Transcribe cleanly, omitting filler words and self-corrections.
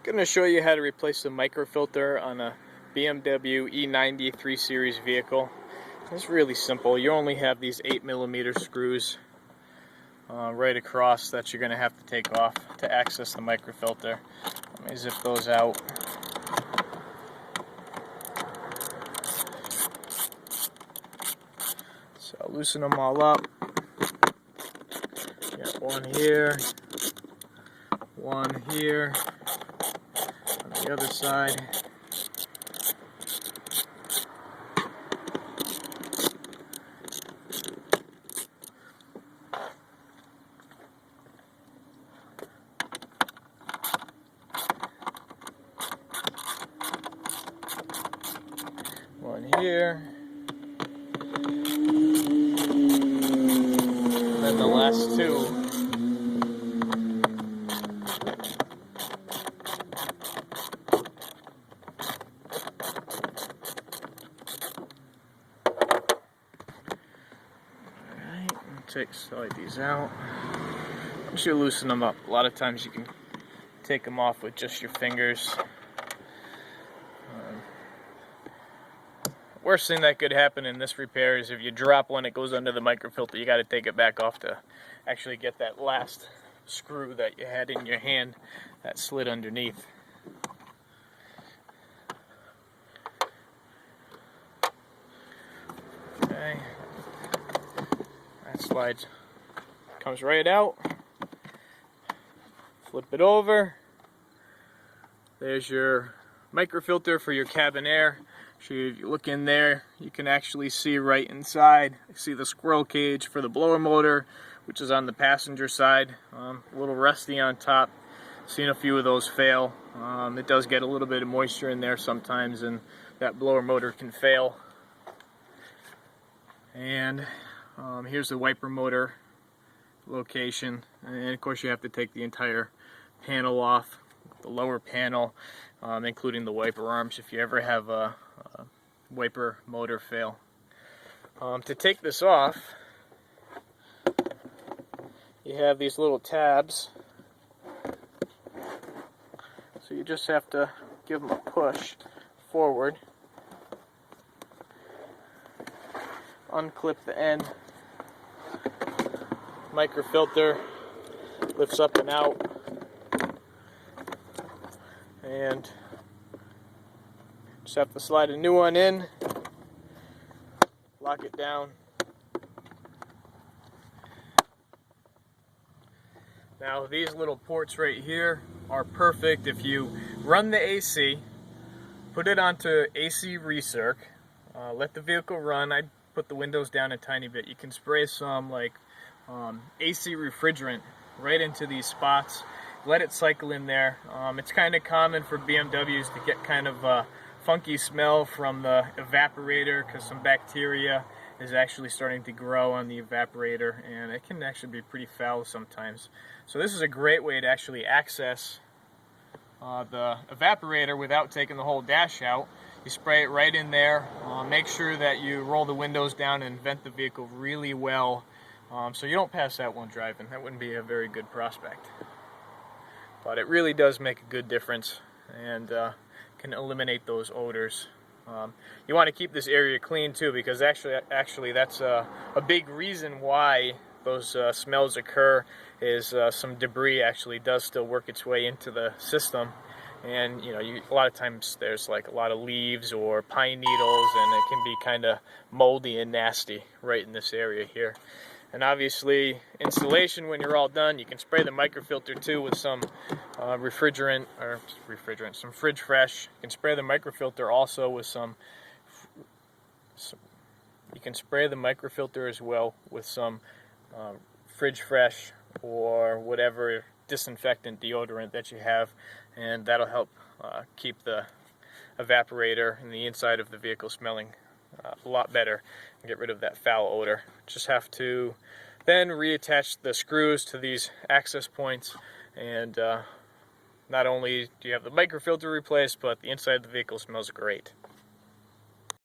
Going to show you how to replace the microfilter on a BMW E90 3 Series vehicle. It's really simple. You only have these 8mm screws right across that you're going to have to take off to access the microfilter. Let me zip those out. So I'll loosen them all up. Got one here, on the other side. One here. And then the last two. Slide these out. Once you loosen them up, a lot of times you can take them off with just your fingers. Worst thing that could happen in this repair is if you drop one, it goes under the microfilter. You got to take it back off to actually get that last screw that you had in your hand that slid underneath. Okay. That slides, comes right out. Flip it over. There's your microfilter for your cabin air. So if you look in there, you can actually see right inside. You see the squirrel cage for the blower motor, which is on the passenger side. A little rusty on top. Seen a few of those fail. It does get a little bit of moisture in there sometimes, and that blower motor can fail. And here's the wiper motor location, and of course you have to take the entire panel off, the lower panel, including the wiper arms if you ever have a wiper motor fail. To take this off, you have these little tabs, so you just have to give them a push forward, unclip the end. Microfilter lifts up and out, and just have to slide a new one in, lock it down. Now these little ports right here are perfect if you run the AC, put it onto AC recirc, let the vehicle run. I put the windows down a tiny bit. You can spray some AC refrigerant right into these spots, let it cycle in there. It's kind of common for BMWs to get kind of a funky smell from the evaporator because some bacteria is actually starting to grow on the evaporator, and it can actually be pretty foul sometimes. So this is a great way to actually access the evaporator without taking the whole dash out. You spray it right in there. Make sure that you roll the windows down and vent the vehicle really well, so you don't pass that one driving. That wouldn't be a very good prospect. But it really does make a good difference, and can eliminate those odors. You want to keep this area clean too, because actually that's a big reason why those smells occur, is some debris actually does still work its way into the system. And you know, a lot of times there's like a lot of leaves or pine needles, and it can be kind of moldy and nasty right in this area here. And obviously, installation, when you're all done, you can spray the microfilter too with some some Fridge Fresh. You can spray the microfilter also with you can spray the microfilter as well with some Fridge Fresh or whatever disinfectant deodorant that you have, and that'll help keep the evaporator and the inside of the vehicle smelling a lot better and get rid of that foul odor. Just have to then reattach the screws to these access points, and not only do you have the microfilter replaced, but the inside of the vehicle smells great.